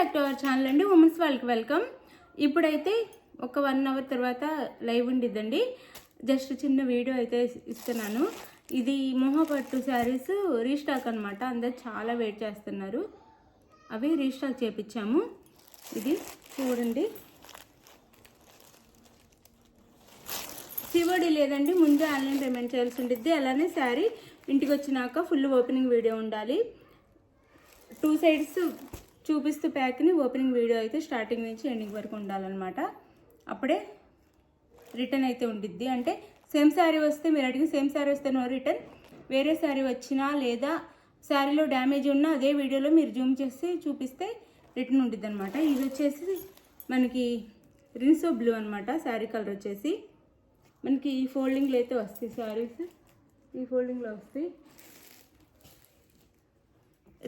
Back to our channel అండి. Women's వాళ్ళకి welcome. ఇప్పుడైతే ఒక 1 అవర్ తర్వాత లైవ్ ఉండిద్దండి. జస్ట్ చిన్న వీడియో అయితే ఇస్తున్నాను. ఇది మొహపట్టు శారీస్ రీస్టాక్ అనమాట. అందరు చాలా వెయిట్ చేస్తున్నారు. అవి రీస్టాక్ చేపించాము. ఇది చూడండి. సివడి లేదండి, ముందే ఆన్లైన్ పేమెంట్ చేయాల్సి ఉంటుంది. అలానే శారీ ఇంటికి వచ్చినాక ఫుల్ ఓపెనింగ్ వీడియో ఉండాలి. 2 సైడ్స్ చూపిస్తూ ప్యాక్ని ఓపెనింగ్ వీడియో అయితే స్టార్టింగ్ నుంచి ఎండింగ్ వరకు ఉండాలన్నమాట. అప్పుడే రిటర్న్ అయితే ఉండిద్ది. అంటే సేమ్ శారీ వస్తే, మీరు అడిగిన సేమ్ శారీ వస్తే నో రిటర్న్. వేరే శారీ వచ్చినా లేదా శారీలో డ్యామేజ్ ఉన్నా అదే వీడియోలో మీరు జూమ్ చేసి చూపిస్తే రిటర్న్ ఉండిద్ది అనమాట. ఇది వచ్చేసి మనకి రిన్సో బ్లూ అనమాట. శారీ కలర్ వచ్చేసి మనకి ఈ ఫోల్డింగ్లో అయితే వస్తాయి శారీస్. ఈ ఫోల్డింగ్లో వస్తాయి.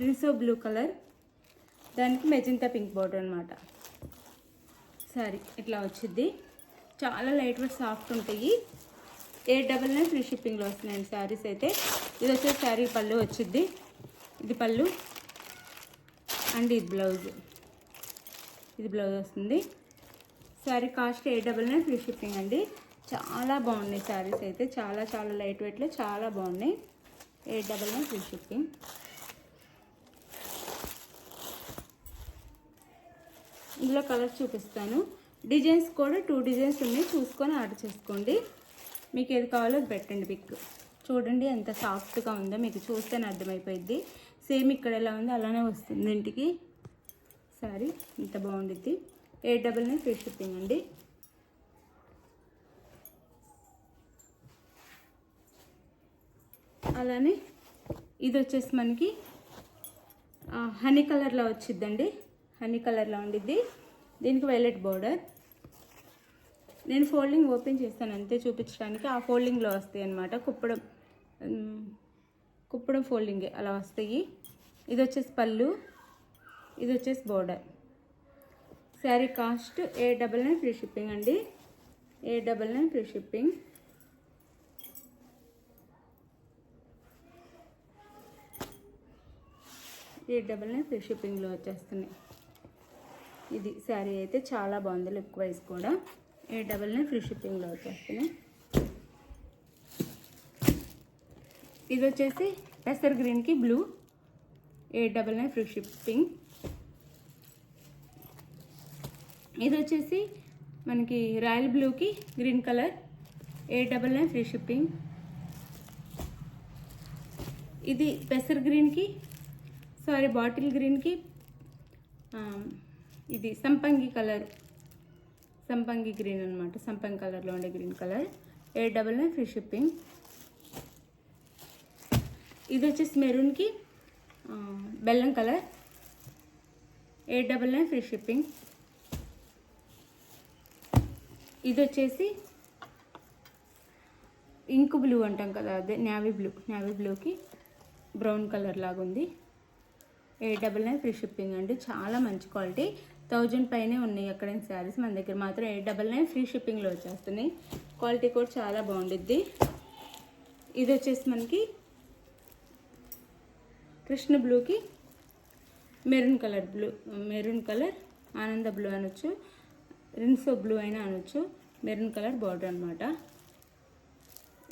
రిన్సో బ్లూ కలర్, దానికి మెజంతా పింక్ బోర్డర్ అనమాట. శారీ ఇట్లా వచ్చింది. చాలా లైట్ వెయిట్ సాఫ్ట్ ఉంటాయి. 899 ఫ్రీ షిప్పింగ్లో వస్తున్నాయండి శారీస్ అయితే. ఇది వచ్చేసి శారీ పళ్ళు వచ్చింది. ఇది పళ్ళు అండ్ ఇది బ్లౌజ్. ఇది బ్లౌజ్ వస్తుంది. శారీ కాస్ట్ 899 ఫ్రీ షిప్పింగ్ అండి. చాలా బాగున్నాయి శారీస్ అయితే. చాలా చాలా లైట్ వెయిట్లో చాలా బాగున్నాయి. 899 ఫ్రీ షిప్పింగ్. ఇందులో కలర్స్ చూపిస్తాను. డిజైన్స్ కూడా 2 డిజైన్స్ ఉన్నాయి. చూసుకొని ఆర్డర్ చేసుకోండి. మీకు ఏది కావాలో అది పెట్టండి పిక్. చూడండి ఎంత సాఫ్ట్గా ఉందో, మీకు చూస్తేనే అర్థమైపోయింది. సేమ్ ఇక్కడ ఎలా ఉందో అలానే వస్తుంది ఇంటికి. సారీ ఇంత బాగుండిద్ది. 899 ఫ్రీ షిప్పింగ్ అండి. అలానే ఇది వచ్చేసి మనకి హనీ కలర్లో వచ్చిద్దండి. హనీ కలర్లో ఉండిద్ది. దీనికి వైలెట్ బోర్డర్. నేను ఫోల్డింగ్ ఓపెన్ చేస్తాను అంతే చూపించడానికి. ఆ ఫోల్డింగ్లో వస్తాయి అన్నమాట. కుప్పడం ఫోల్డింగ్ అలా వస్తాయి. ఇది వచ్చేసి పళ్ళు, ఇది వచ్చేసి border. Sari cost 899 free shipping అండి. 899 ఫ్రీ షిప్పింగ్. ఫ్రీ షిప్పింగ్లో వచ్చేస్తున్నాయి. ఇది శారీ అయితే చాలా బాగుంది. లుక్ వైజ్ కూడా 899 ఫ్రీ షిప్పింగ్లో వచ్చేస్తున్నాయి. ఇది వచ్చేసి పెసర్ గ్రీన్కి బ్లూ. 899 free shipping. ఇది వచ్చేసి మనకి రాయల్ బ్లూకి గ్రీన్ కలర్. 899 free shipping. ఇది పెసర్ గ్రీన్కి బాటిల్ గ్రీన్కి ఇది సంపంగి కలర్, సంపంగి గ్రీన్ అనమాట. సంపంగి కలర్లో ఉండే గ్రీన్ కలర్. 899 free shipping. ఇది వచ్చేసి మెరూన్కి బెల్లం కలర్. 899 free shipping. ఇది వచ్చేసి ఇంక్ బ్లూ అంటాం కదా, అదే నేవీ బ్లూ. నేవీ బ్లూకి బ్రౌన్ కలర్ లాగా ఉంది. 899 ఫ్రీ షిప్పింగ్ అండి. చాలా మంచి క్వాలిటీ. 1000 పైనే ఉన్నాయి ఎక్కడైనా శారీస్. మన దగ్గర మాత్రం 899 ఫ్రీ షిప్పింగ్లో వచ్చేస్తున్నాయి. క్వాలిటీ కూడా చాలా బాగుండిద్ది. ఇది వచ్చేసి మనకి కృష్ణ బ్లూకి మెరూన్ కలర్. మెరూన్ కలర్ ఆనంద బ్లూ అనొచ్చు, రిన్సో బ్లూ అయినా అనొచ్చు. మెరూన్ కలర్ బార్డర్ అనమాట.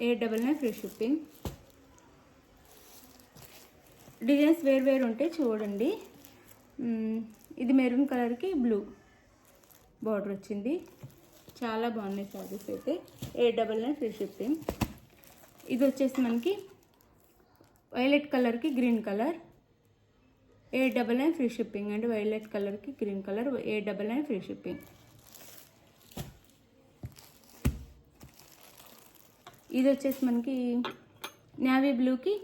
899 ఫ్రీ షిప్పింగ్. డిజైన్స్ వేరు ఉంటాయి చూడండి. ఇది మెరూన్ కలర్కి బ్లూ బార్డర్ వచ్చింది. చాలా బాగున్నాయి శారీస్ అయితే. 899 ఫ్రీ షిప్పింగ్. ఇది వచ్చేసి మనకి వైలెట్ కలర్కి గ్రీన్ కలర్. 899 ఫ్రీ షిప్పింగ్ అండి. వైలెట్ కలర్కి గ్రీన్ కలర్. 899 free shipping. ఇది వచ్చేసి మనకి నేవీ బ్లూకి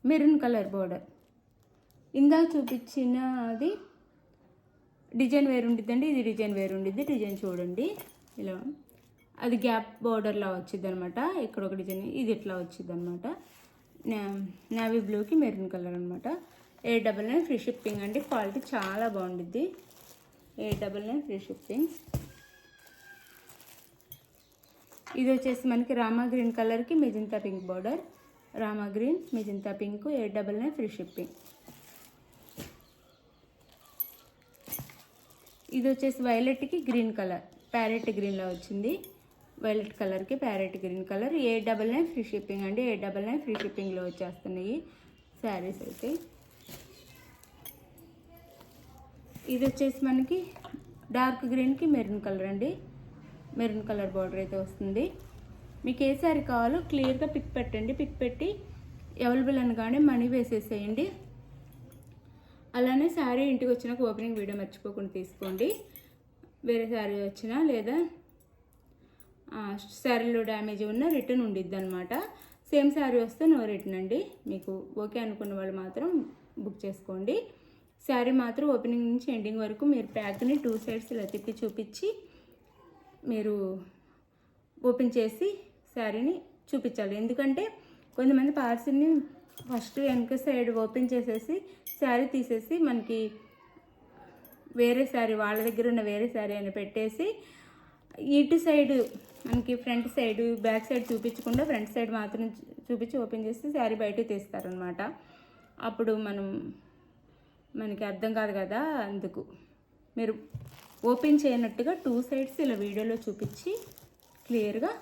మెరూన్ కలర్ బోర్డర్. ఇందాక చూపించినది డిజైన్ వేరు ఉండిద్దండి. ఇది డిజైన్ వేరు ఉండిద్ది. డిజైన్ చూడండి ఇలా. అది గ్యాప్ బోర్డర్లా వచ్చింది అనమాట. ఇక్కడ ఒక డిజైన్, ఇది ఇట్లా వచ్చింది అనమాట. నేవీ బ్లూకి మెరూన్ కలర్ అనమాట. 899 ఫ్రీ షిప్పింగ్ అండి. క్వాలిటీ చాలా బాగుండిద్ది. 899 ఫ్రీ షిప్పింగ్. ఇది వచ్చేసి మనకి రామా గ్రీన్ కలర్కి magenta pink border. Rama green magenta pink. 899 free shipping. ఇది వచ్చేసి వైలెట్కి గ్రీన్ కలర్, ప్యారెట్ గ్రీన్లో వచ్చింది. వైలెట్ కలర్కి parrot green colour. 899 free shipping అండి. 899 ఫ్రీ షిప్పింగ్లో వచ్చేస్తున్నాయి శారీస్ అయితే. ఇది వచ్చేసి మనకి డార్క్ గ్రీన్కి మెరూన్ కలర్ అండి. మెరూన్ కలర్ బార్డర్ అయితే వస్తుంది. మీకు ఏ శారీ కావాలో క్లియర్గా పిక్ పెట్టండి. పిక్ పెట్టి అవైలబుల్ అనగానే మనీ వేసేసేయండి. అలానే శారీ ఇంటికి వచ్చినాక ఓపెనింగ్ వీడియో మర్చిపోకుండా తీసుకోండి. వేరే శారీ వచ్చినా లేదా శారీలో డ్యామేజ్ ఉన్న రిటర్న్ ఉండిద్ది అనమాట. సేమ్ శారీ వస్తే నో రిటర్న్ అండి. మీకు ఓకే అనుకున్న వాళ్ళు మాత్రం బుక్ చేసుకోండి. శారీ మాత్రం ఓపెనింగ్ నుంచి ఎండింగ్ వరకు మీరు ప్యాక్ని 2 సైడ్స్ ఇలా తిప్పి చూపించి మీరు ఓపెన్ చేసి శారీని చూపించాలి. ఎందుకంటే కొంతమంది పార్సిల్ని ఫస్ట్ వెనక సైడ్ ఓపెన్ చేసేసి శారీ తీసేసి మనకి వేరే శారీ, వాళ్ళ దగ్గర ఉన్న వేరే శారీ అని పెట్టేసి ఇటు సైడ్ మనకి ఫ్రంట్ సైడ్ బ్యాక్ సైడ్ చూపించకుండా ఫ్రంట్ సైడ్ మాత్రం చూపించి ఓపెన్ చేసి శారీ బయటకు తీస్తారనమాట. అప్పుడు మనకి అర్థం కాదు కదా. అందుకు మీరు ఓపెన్ చేయనట్టుగా 2 సైడ్స్ ఇలా వీడియోలో చూపించి క్లియర్గా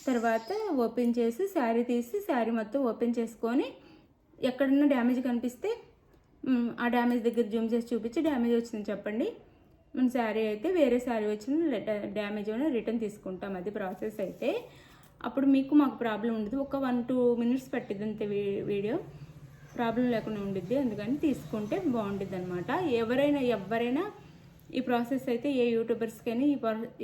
తర్వాత ఓపెన్ చేసి శారీ తీసి శారీ మొత్తం ఓపెన్ చేసుకొని ఎక్కడన్నా డ్యామేజ్ కనిపిస్తే ఆ డ్యామేజ్ దగ్గర జూమ్ చేసి చూపించి డ్యామేజ్ వచ్చింది చెప్పండి. మన శారీ అయితే వేరే శారీ వచ్చిన డ్యామేజ్ అయినా రిటర్న్ తీసుకుంటాం. అది ప్రాసెస్ అయితే. అప్పుడు మీకు మాకు ప్రాబ్లం ఉండదు. ఒక 1-2 మినిట్స్ పట్టిద్ది అంతే వీడియో. ప్రాబ్లం లేకుండా ఉండిద్ది. అందుకని తీసుకుంటే బాగుండిద్ది అనమాట. ఎవరైనా ఈ ప్రాసెస్ అయితే ఏ యూట్యూబర్స్కైనా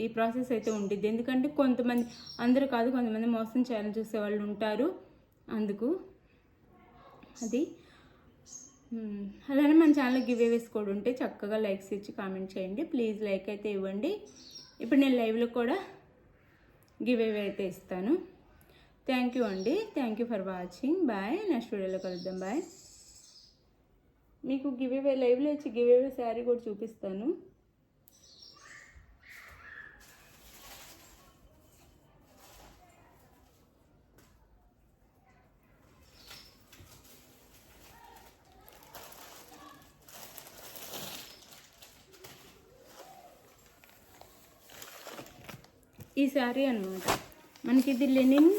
ఈ ప్రాసెస్ అయితే ఉండిద్ది. ఎందుకంటే కొంతమంది, అందరూ కాదు, కొంతమంది మోసం చేయాలని చూసే వాళ్ళు ఉంటారు. అందుకు అది. అలానే మన ఛానల్ గివ్ అవేస్ కూడా ఉంటే చక్కగా లైక్స్ ఇచ్చి కామెంట్ చేయండి. ప్లీజ్ లైక్ అయితే ఇవ్వండి. ఇప్పుడు నేను లైవ్లో కూడా గివ్ అవే అయితే ఇస్తాను. థ్యాంక్ యూ అండి. Thank you for watching. Bye. Next వీడియోలో కలుద్దాం. బాయ్. మీకు గివ్ అవే లైవ్లో ఇచ్చి గివ్ అవే శారీ కూడా చూపిస్తాను. ఈ శారీ అనమాట మనకి ఇది లెనిన్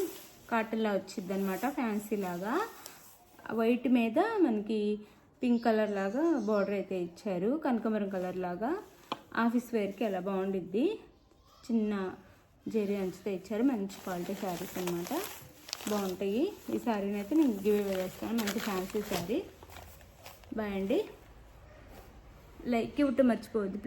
కాటన్లా వచ్చింది అనమాట. ఫ్యాన్సీ లాగా వైట్ మీద మనకి పింక్ కలర్ లాగా బార్డర్ అయితే ఇచ్చారు. కనకమరం కలర్ లాగా ఆఫీస్ వేర్కి అలా బాగుండిద్ది. చిన్న జెరీ అంచుతో ఇచ్చారు. మంచి క్వాలిటీ శారీస్ అనమాట. బాగుంటాయి. ఈ శారీని అయితే నేను గివ్ అవే వేస్తాను. మంచి ఫ్యాన్సీ శారీ. బాయ్ అండి. లైక్ ఇవ్వటం మర్చిపోవద్దు.